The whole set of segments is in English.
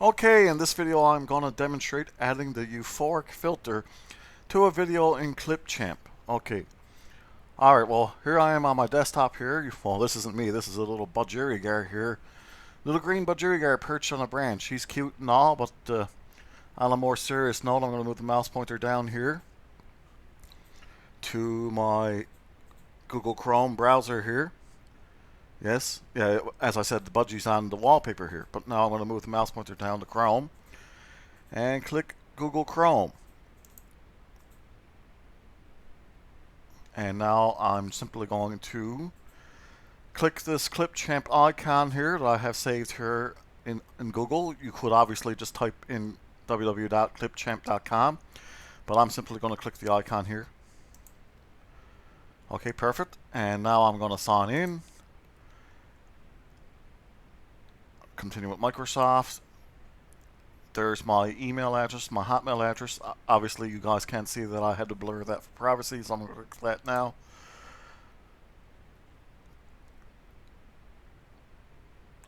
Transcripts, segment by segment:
Okay, in this video I'm going to demonstrate adding the euphoric filter to a video in Clipchamp. Okay, alright, well here I am on my desktop here. Well, this isn't me, this is a little budgerigar here. Little green budgerigar perched on a branch. He's cute and all, but on a more serious note, I'm going to move the mouse pointer down here to my Google Chrome browser here. Yes, yeah, as I said, the budgie's on the wallpaper here, but now I'm going to move the mouse pointer down to Chrome and click Google Chrome. And now I'm simply going to click this Clipchamp icon here that I have saved here in Google. You could obviously just type in www.clipchamp.com, but I'm simply going to click the icon here. Okay, perfect. And now I'm going to sign in. Continue with Microsoft. There's my email address, my Hotmail address. Obviously, you guys can't see that I had to blur that for privacy, so I'm going to click that now.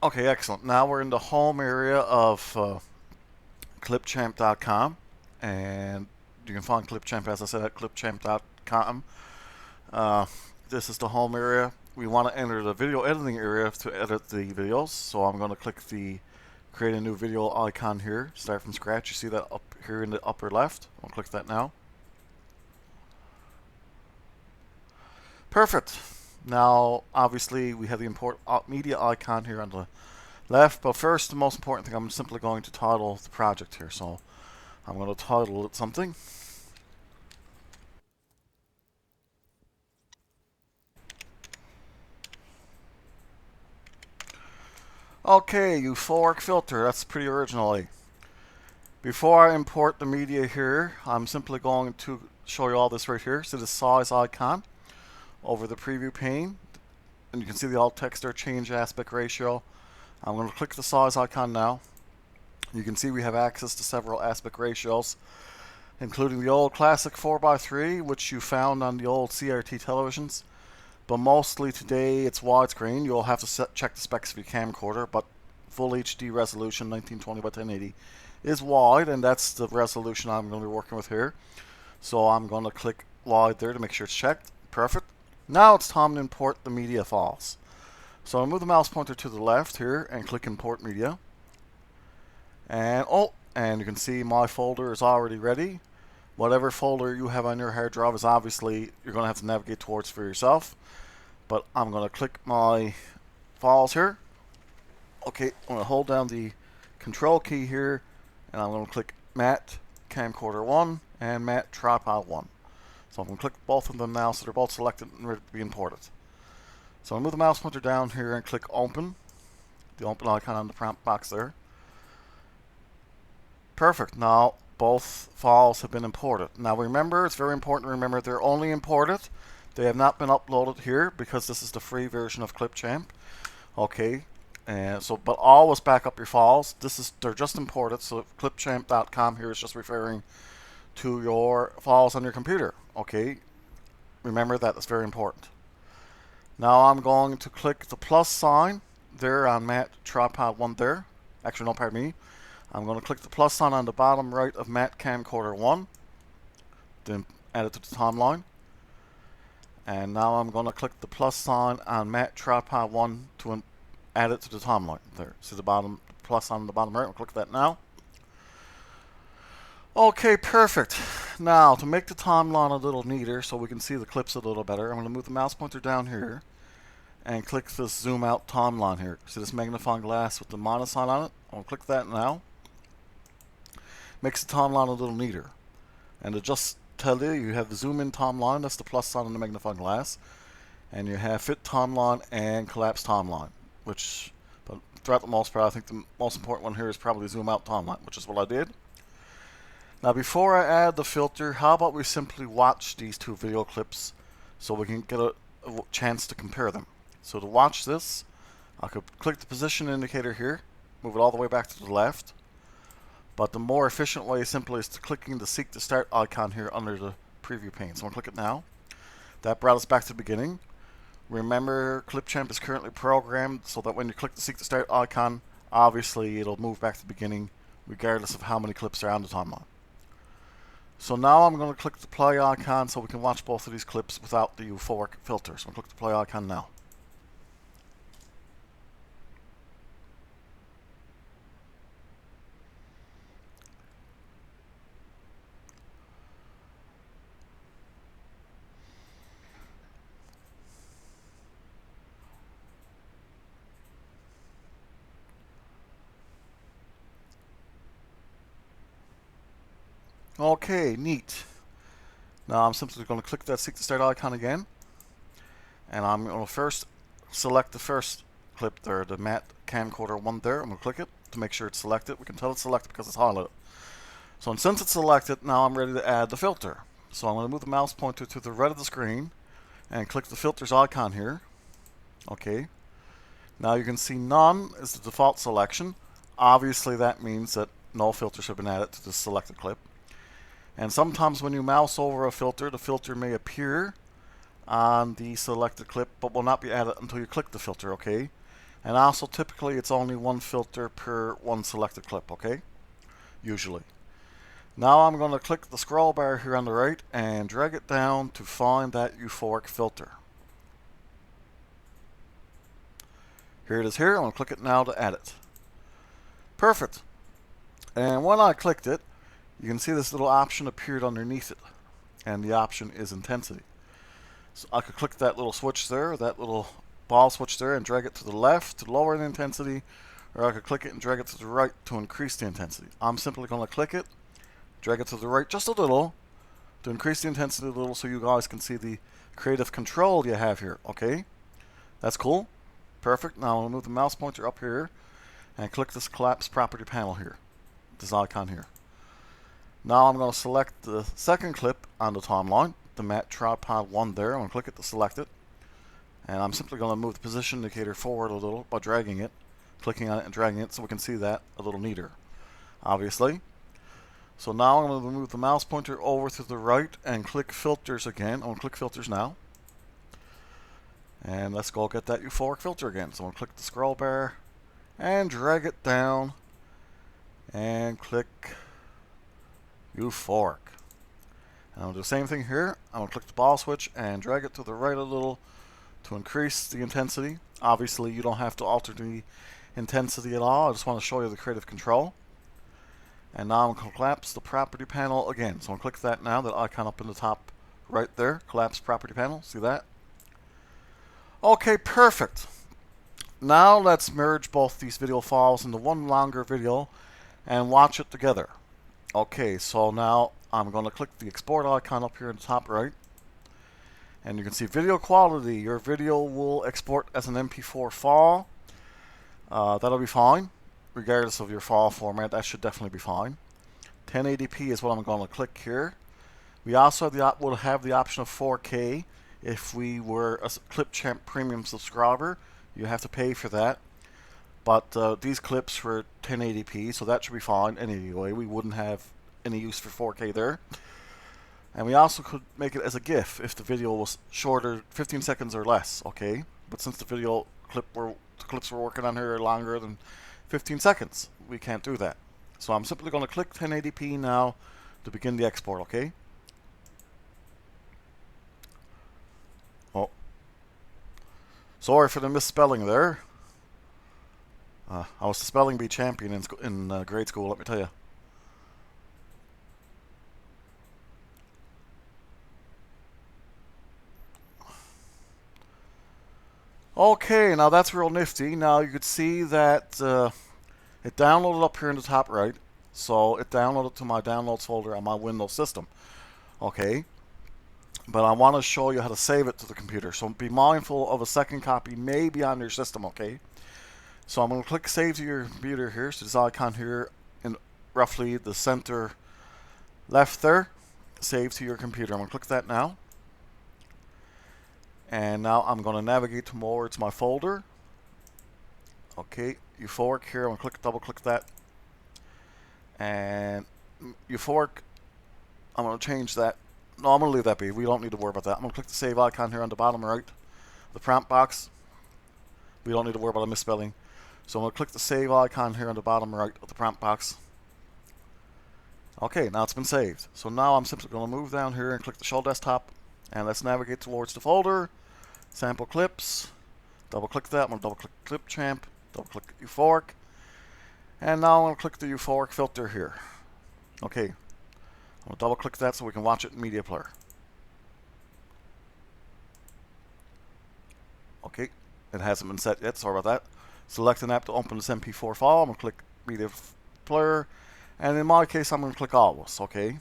Okay, excellent. Now we're in the home area of clipchamp.com, and you can find Clipchamp, as I said, at clipchamp.com. This is the home area. We want to enter the video editing area to edit the videos, so I'm going to click the create a new video icon here, start from scratch. You see that up here in the upper left. I'll click that now. Perfect. Now, obviously, we have the import media icon here on the left, but first, the most important thing, I'm simply going to title the project here. So I'm going to title it something. Okay, euphoric filter. That's pretty originally. Before I import the media here, I'm simply going to show you all this right here. See the size icon over the preview pane, and you can see the alt text there, change aspect ratio. I'm going to click the size icon now. You can see we have access to several aspect ratios, including the old classic 4:3, which you found on the old CRT televisions. But mostly today it's widescreen. You'll have to check the specs of your camcorder, but full HD resolution 1920 by 1080 is wide, and that's the resolution I'm going to be working with here. So I'm going to click wide there to make sure it's checked. Perfect. Now it's time to import the media files. So I'll move the mouse pointer to the left here and click import media. And and you can see my folder is already ready. Whatever folder you have on your hard drive is obviously you're going to have to navigate towards for yourself. But I'm going to click my files here. Okay, I'm going to hold down the control key here, and I'm going to click Matte Camcorder 1 and Matte Tripod 1. So I'm going to click both of them now so they're both selected and ready to be imported. So I'll move the mouse pointer down here and click Open, the open icon on the prompt box there. Perfect. Now both files have been imported. Now remember, it's very important to remember they're only imported. They have not been uploaded here because this is the free version of Clipchamp. Okay, and so but always back up your files. They're just imported, so clipchamp.com here is just referring to your files on your computer. Okay, remember that, that's very important. Now I'm going to click the plus sign there on Matte Tripod 1 there. Actually, no, pardon me. I'm going to click the plus sign on the bottom right of Matte Camcorder 1. Then add it to the timeline. And now I'm going to click the plus sign on Matte Tripod 1 to add it to the timeline. There, see the bottom plus on the bottom right? I'll click that now. Okay, perfect. Now, to make the timeline a little neater so we can see the clips a little better, I'm going to move the mouse pointer down here and click this zoom out timeline here. See this magnifying glass with the minus sign on it? I'll click that now. Makes the timeline a little neater. And to just tell you, you have the zoom in timeline, that's the plus sign on the magnifying glass, and you have fit timeline and collapse timeline, which, but throughout the most part, I think the most important one here is probably zoom out timeline, which is what I did. Now before I add the filter, how about we simply watch these two video clips so we can get a chance to compare them. So to watch this, I could click the position indicator here, move it all the way back to the left. But the more efficient way simply is to clicking the Seek to Start icon here under the preview pane. So I'm going to click it now. That brought us back to the beginning. Remember, Clipchamp is currently programmed so that when you click the Seek to Start icon, obviously it'll move back to the beginning regardless of how many clips are on the timeline. So now I'm going to click the play icon so we can watch both of these clips without the euphoric filter. So I'm going to click the play icon now. Okay, neat. Now I'm simply going to click that Seek to Start icon again. And I'm going to first select the first clip there, the matte camcorder one there. I'm going to click it to make sure it's selected. We can tell it's selected because it's highlighted. So since it's selected, now I'm ready to add the filter. So I'm going to move the mouse pointer to the right of the screen and click the filters icon here. Okay. Now you can see none is the default selection. Obviously that means that no filters have been added to this selected clip. And sometimes when you mouse over a filter, the filter may appear on the selected clip but will not be added until you click the filter, okay? And also typically it's only one filter per one selected clip, okay? Usually. Now I'm going to click the scroll bar here on the right and drag it down to find that euphoric filter. Here it is here. I'm going to click it now to add it. Perfect. And when I clicked it, you can see this little option appeared underneath it. And the option is intensity. So I could click that little switch there, that little ball switch there, and drag it to the left to lower the intensity, or I could click it and drag it to the right to increase the intensity. I'm simply going to click it, drag it to the right just a little to increase the intensity a little so you guys can see the creative control you have here, okay? That's cool. Perfect. Now I'll move the mouse pointer up here and click this collapse property panel here, this icon here. Now I'm going to select the second clip on the timeline, the matte tripod one there. I'm going to click it to select it. And I'm simply going to move the position indicator forward a little by dragging it, clicking on it and dragging it so we can see that a little neater, obviously. So now I'm going to move the mouse pointer over to the right and click filters again. I'm going to click filters now. And let's go get that euphoric filter again. So I'm going to click the scroll bar and drag it down and click euphoric. And I'll do the same thing here. I'm going to click the ball switch and drag it to the right a little to increase the intensity. Obviously you don't have to alter the intensity at all. I just want to show you the creative control. And now I'm going to collapse the property panel again. So I'm going to click that now, that icon up in the top right there. Collapse property panel. See that? Okay, perfect. Now let's merge both these video files into one longer video and watch it together. Okay, so now I'm going to click the export icon up here in the top right. And you can see video quality. Your video will export as an MP4 file. That'll be fine. Regardless of your file format, that should definitely be fine. 1080p is what I'm going to click here. We also will have the option of 4K. If we were a Clipchamp premium subscriber, you have to pay for that. But these clips were 1080p, so that should be fine anyway. We wouldn't have any use for 4K there. And we also could make it as a GIF if the video was shorter, 15 seconds or less, okay? But since the clips we're working on here are longer than 15 seconds, we can't do that. So I'm simply going to click 1080p now to begin the export, okay? Oh. Sorry for the misspelling there. I was the spelling bee champion in grade school, let me tell you. Okay, now that's real nifty. Now you could see that it downloaded up here in the top right. So it downloaded to my downloads folder on my Windows system. Okay. But I want to show you how to save it to the computer. So be mindful of a second copy maybe on your system, okay? So I'm going to click Save to your computer here. So this icon here in roughly the center left there. Save to your computer. I'm going to click that now. And now I'm going to navigate towards my folder. Okay, euphoric here. I'm going to double click that. And euphoric, I'm going to change that. No, I'm going to leave that be. We don't need to worry about that. I'm going to click the save icon here on the bottom right. The prompt box. We don't need to worry about a misspelling. So I'm going to click the save icon here on the bottom right of the prompt box. Okay, now it's been saved. So now I'm simply going to move down here and click the show desktop, and let's navigate towards the folder, sample clips, double click that, I'm going to double click Clipchamp, double click euphoric, and now I'm going to click the euphoric filter here. Okay, I'm going to double click that so we can watch it in Media Player. Okay, it hasn't been set yet, sorry about that. Select an app to open this MP4 file, I'm going to click Media Player, and in my case I'm going to click Always, okay?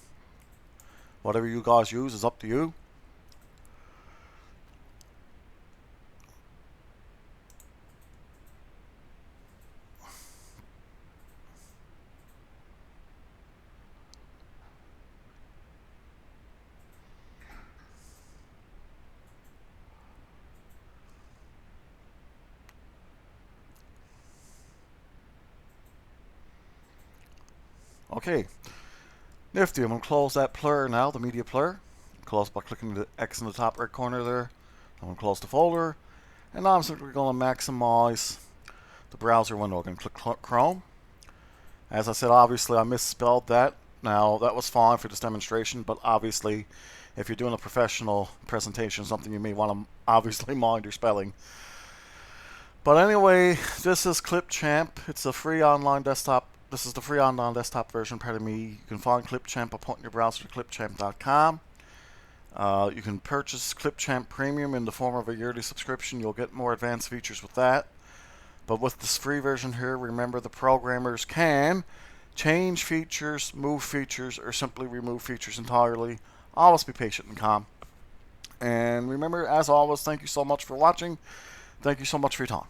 Whatever you guys use is up to you. Okay, nifty. I'm going to close that player now, the media player. Close by clicking the X in the top right corner there. I'm going to close the folder. And now I'm simply going to maximize the browser window. I'm going to click Chrome. As I said, obviously I misspelled that. Now, that was fine for this demonstration, but obviously, if you're doing a professional presentation, something you may want to obviously mind your spelling. But anyway, this is Clipchamp. It's a free online desktop. This is the free online desktop version, pardon me. You can find Clipchamp by pointing your browser to clipchamp.com. You can purchase Clipchamp Premium in the form of a yearly subscription. You'll get more advanced features with that. But with this free version here, remember the programmers can change features, move features, or simply remove features entirely. Always be patient and calm. And remember, as always, thank you so much for watching. Thank you so much for your time.